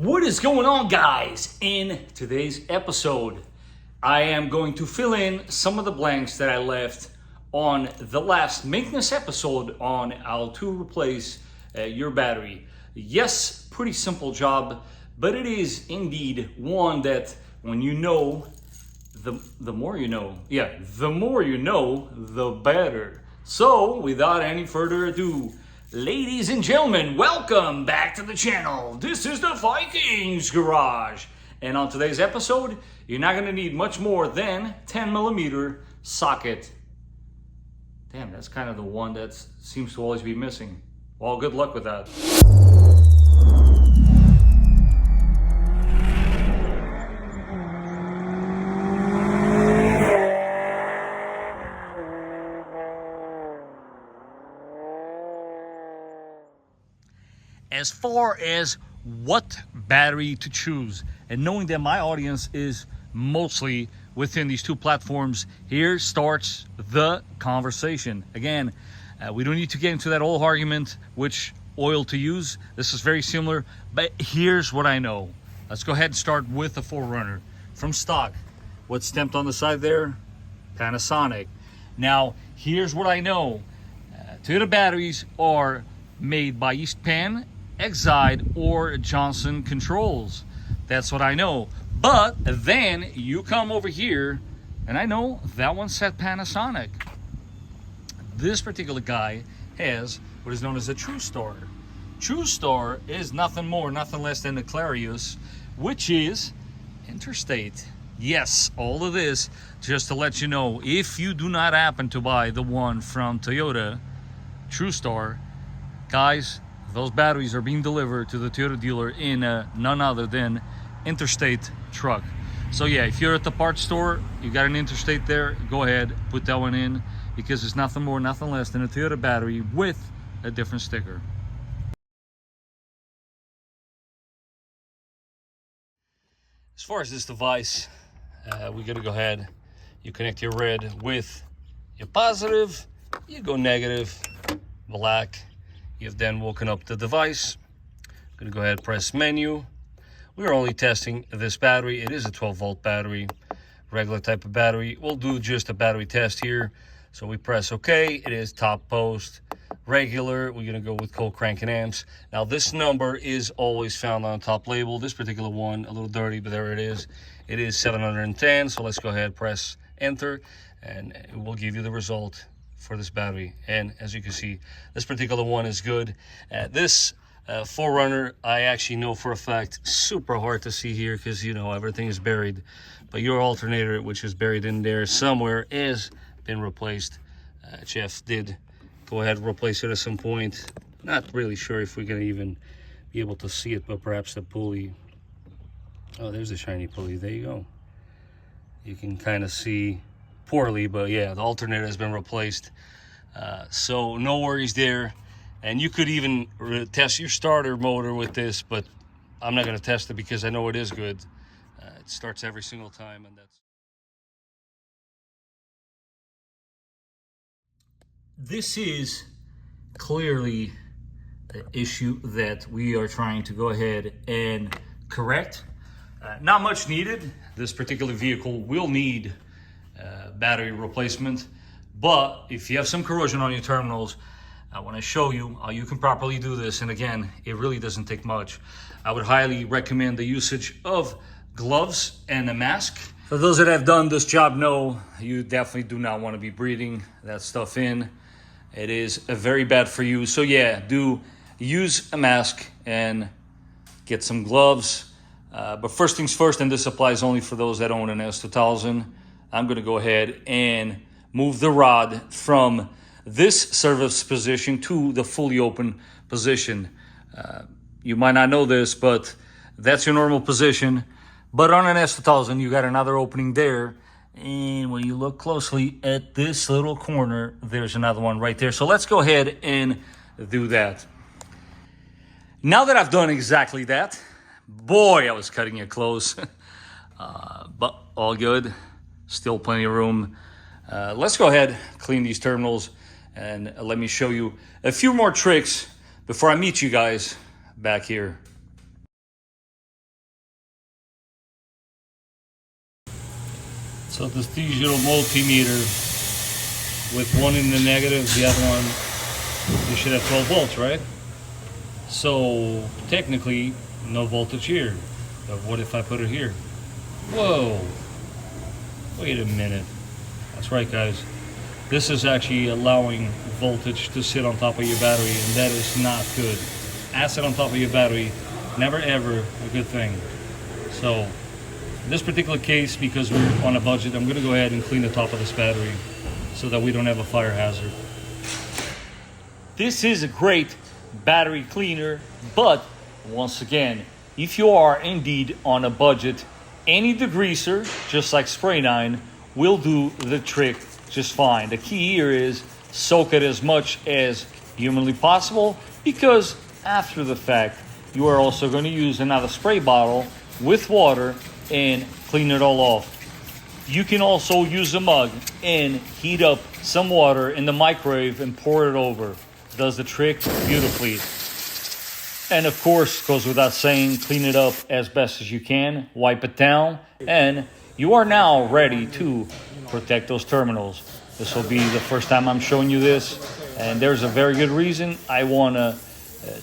What is going on, guys? In today's episode, I am going to fill in some of the blanks that I left on the last maintenance episode on how to replace your battery. Yes, pretty simple job, but it is indeed one that when you know, the more you know. Yeah, the more you know, the better. So without any further ado, ladies and gentlemen, welcome back to the channel. This is the Vikings Garage. And on today's episode, you're not gonna need much more than 10mm socket. Damn, that's kind of the one that seems to always be missing. Well, good luck with that. As far as what battery to choose, and knowing that my audience is mostly within these two platforms, here starts the conversation. Again, we don't need to get into that whole argument which oil to use. This is very similar, but here's what I know. Let's go ahead and start with the Forerunner from stock. What's stamped on the side there? Panasonic. Now, here's what I know. Toyota batteries are made by East Pan, Exide, or Johnson Controls. That's what I know. But then you come over here and I know that one said Panasonic. This particular guy has what is known as a TrueStar. TrueStar is nothing more, nothing less than the Clarius, which is Interstate. Yes, all of this just to let you know, if you do not happen to buy the one from Toyota, TrueStar, guys, those batteries are being delivered to the Toyota dealer in none other than Interstate truck. So yeah, if you're at the parts store, you got an Interstate there, go ahead, put that one in, because it's nothing more, nothing less than a Toyota battery with a different sticker. As far as this device, we're gonna go ahead, you connect your red with your positive, you go negative, black. You've then woken up the device. I'm gonna go ahead and press menu. We are only testing this battery. It is a 12-volt battery, regular type of battery. We'll do just a battery test here. So we press OK. It is top post, regular. We're gonna go with cold cranking amps. Now this number is always found on the top label. This particular one, a little dirty, but there it is. It is 710. So let's go ahead, press enter, and it will give you the result for this battery. And as you can see, this particular one is good. This Forerunner, I actually know for a fact, super hard to see here because, you know, everything is buried. But your alternator, which is buried in there somewhere, has been replaced. Jeff did go ahead and replace it at some point. Not really sure if we're going to even be able to see it, but perhaps the pulley. Oh, there's a shiny pulley. There you go. You can kind of see poorly, but yeah, the alternator has been replaced, so no worries there. And you could even test your starter motor with this, but I'm not going to test it because I know it is good. It starts every single time, and that's this is clearly the issue that we are trying to go ahead and correct. Not much needed. This particular vehicle will need battery replacement, but if you have some corrosion on your terminals, I want to show you how you can properly do this. And again, it really doesn't take much. I would highly recommend the usage of gloves and a mask. For those that have done this job know, you definitely do not want to be breathing that stuff in. It is very bad for you. So yeah, do use a mask and get some gloves. But first things first, and this applies only for those that own an S2000, I'm going to go ahead and move the rod from this service position to the fully open position. You might not know this, but that's your normal position. But on an S2000, you got another opening there. And when you look closely at this little corner, there's another one right there. So let's go ahead and do that. Now that I've done exactly that, boy, I was cutting it close. But all good. Still plenty of room. Let's go ahead, clean these terminals, and let me show you a few more tricks before I meet you guys back here. So this digital multimeter, with one in the negative, the other one, you should have 12 volts, right? So technically, no voltage here. But what if I put it here? Whoa, wait a minute. That's right, guys. This is actually allowing voltage to sit on top of your battery, and that is not good. Acid on top of your battery, never ever a good thing. So in this particular case, because we're on a budget, I'm gonna go ahead and clean the top of this battery so that we don't have a fire hazard. This is a great battery cleaner, but once again, if you are indeed on a budget, any degreaser, just like spray 9, will do the trick just fine. The key here is soak it as much as humanly possible, because after the fact, you are also going to use another spray bottle with water and clean it all off. You can also use a mug and heat up some water in the microwave and pour it over. Does the trick beautifully. And of course, goes without saying, clean it up as best as you can, wipe it down, and you are now ready to protect those terminals. This will be the first time I'm showing you this, and there's a very good reason. I want to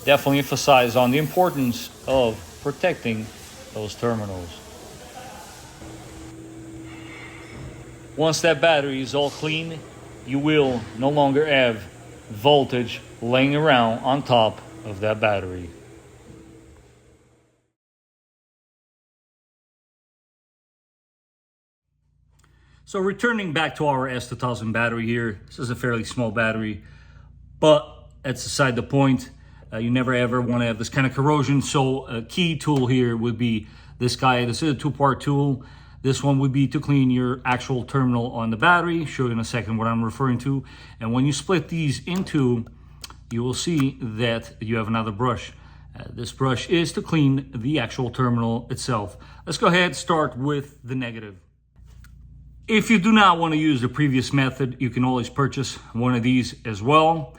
definitely emphasize on the importance of protecting those terminals. Once that battery is all clean, you will no longer have voltage laying around on top of that battery. So returning back to our S2000 battery here, this is a fairly small battery, but that's beside the point. You never ever want to have this kind of corrosion. So a key tool here would be this guy. This is a two-part tool. This one would be to clean your actual terminal on the battery. Show you in a second what I'm referring to. And when you split these in two, you will see that you have another brush. This brush is to clean the actual terminal itself. Let's go ahead and start with the negative. If you do not want to use the previous method, you can always purchase one of these as well.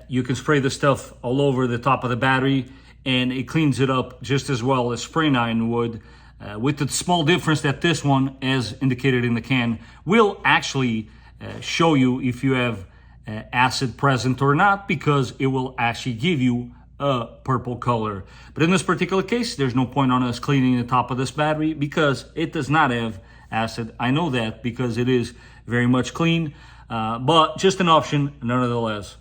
You can spray the stuff all over the top of the battery, and it cleans it up just as well as spray 9 would, with the small difference that this one, as indicated in the can, will actually show you if you have acid present or not, because it will actually give you a purple color. But in this particular case, there's no point on us cleaning the top of this battery because it does not have acid. I know that because it is very much clean, but just an option nonetheless.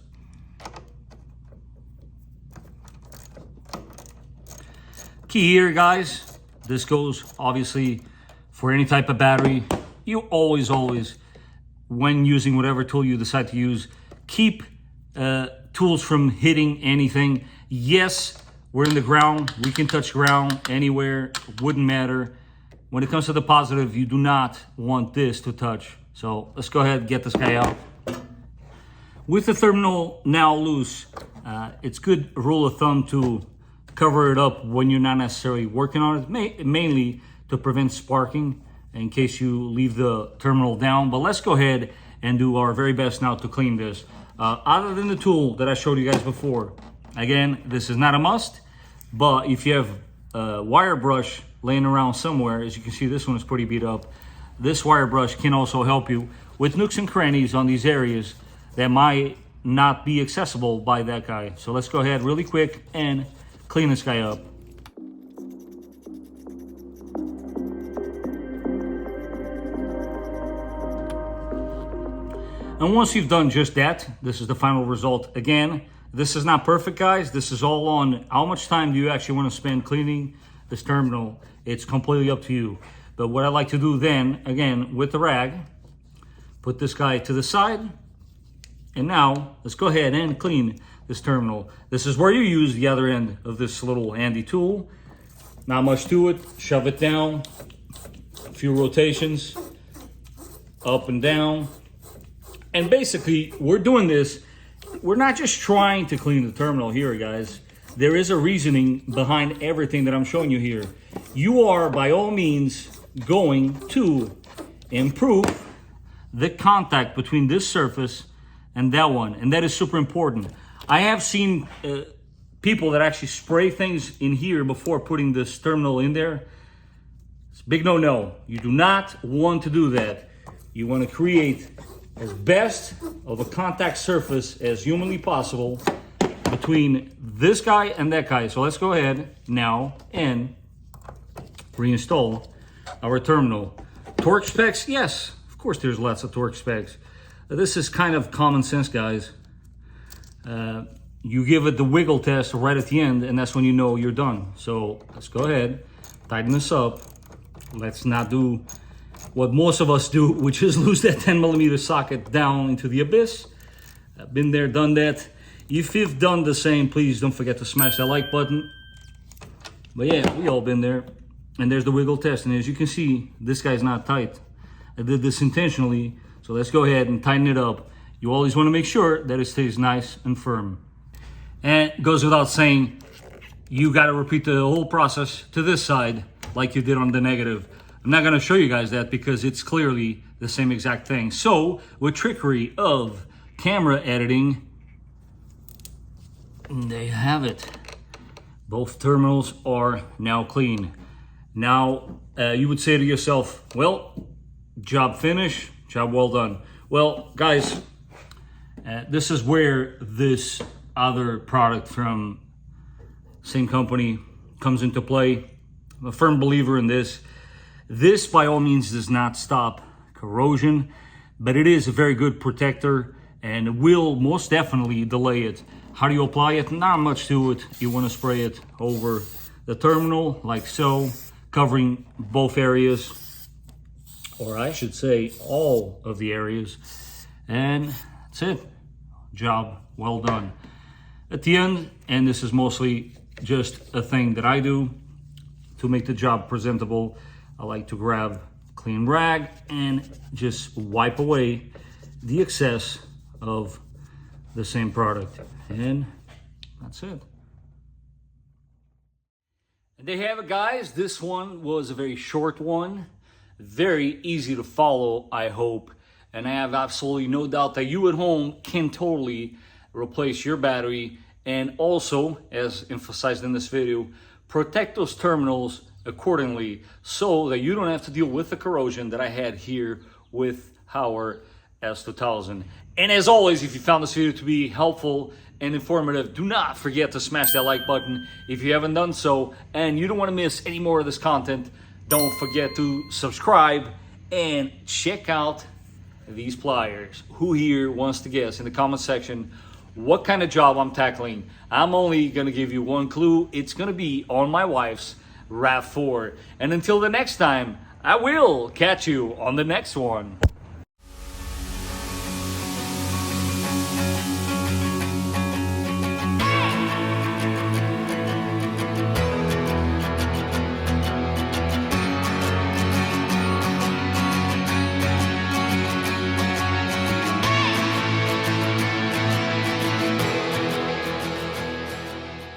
Key here, guys, this goes obviously for any type of battery. You always, when using whatever tool you decide to use, keep tools from hitting anything. Yes, we're in the ground. We can touch ground anywhere. Wouldn't matter. When it comes to the positive, you do not want this to touch. So let's go ahead and get this guy out. With the terminal now loose, it's good rule of thumb to cover it up when you're not necessarily working on it, mainly to prevent sparking in case you leave the terminal down. But let's go ahead and do our very best now to clean this. Other than the tool that I showed you guys before, again, this is not a must, but if you have a wire brush laying around somewhere, as you can see, this one is pretty beat up. This wire brush can also help you with nooks and crannies on these areas that might not be accessible by that guy. So let's go ahead really quick and clean this guy up. And once you've done just that, this is the final result. Again, this is not perfect, guys. This is all on how much time do you actually want to spend cleaning this terminal. It's completely up to you. But what I like to do then, again, with the rag, put this guy to the side. And now, let's go ahead and clean this terminal. This is where you use the other end of this little handy tool. Not much to it. Shove it down. A few rotations. Up and down. And basically, we're doing this. We're not just trying to clean the terminal here, guys. There is a reasoning behind everything that I'm showing you here. You are, by all means, going to improve the contact between this surface and that one. And that is super important. I have seen people that actually spray things in here before putting this terminal in there. It's Big no-no. You do not want to do that. You want to create as best of a contact surface as humanly possible between this guy and that guy. So let's go ahead now and reinstall our terminal. Torque specs, yes, of course there's lots of torque specs. This is kind of common sense, guys. You give it the wiggle test right at the end, and that's when you know you're done. So let's go ahead, tighten this up. Let's not do what most of us do, which is lose that 10mm socket down into the abyss. I've been there, done that. If you've done the same, please don't forget to smash that like button. But yeah, we all been there. And there's the wiggle test. And as you can see, this guy's not tight. I did this intentionally. So let's go ahead and tighten it up. You always want to make sure that it stays nice and firm. And it goes without saying, you got to repeat the whole process to this side like you did on the negative. I'm not going to show you guys that because it's clearly the same exact thing. So, with trickery of camera editing, there you have it. Both terminals are now clean. Now, you would say to yourself, well, job finished, job well done. Well, guys, this is where this other product from same company comes into play. I'm a firm believer in this. This, by all means, does not stop corrosion, but it is a very good protector and will most definitely delay it. How do you apply it? Not much to it. You want to spray it over the terminal like so, covering both areas, or I should say all of the areas, and that's it. Job well done. At the end, and this is mostly just a thing that I do to make the job presentable, I like to grab a clean rag and just wipe away the excess of the same product. And that's it. And there you have it, guys. This one was a very short one. Very easy to follow, I hope. And I have absolutely no doubt that you at home can totally replace your battery. And also, as emphasized in this video, protect those terminals accordingly so that you don't have to deal with the corrosion that I had here with our S2000. And as always, if you found this video to be helpful and informative, do not forget to smash that like button if you haven't done so. And you don't want to miss any more of this content, don't forget to subscribe and check out these pliers. Who here wants to guess in the comment section what kind of job I'm tackling? I'm only going to give you one clue. It's going to be on my wife's RAV4. And until the next time, I will catch you on the next one.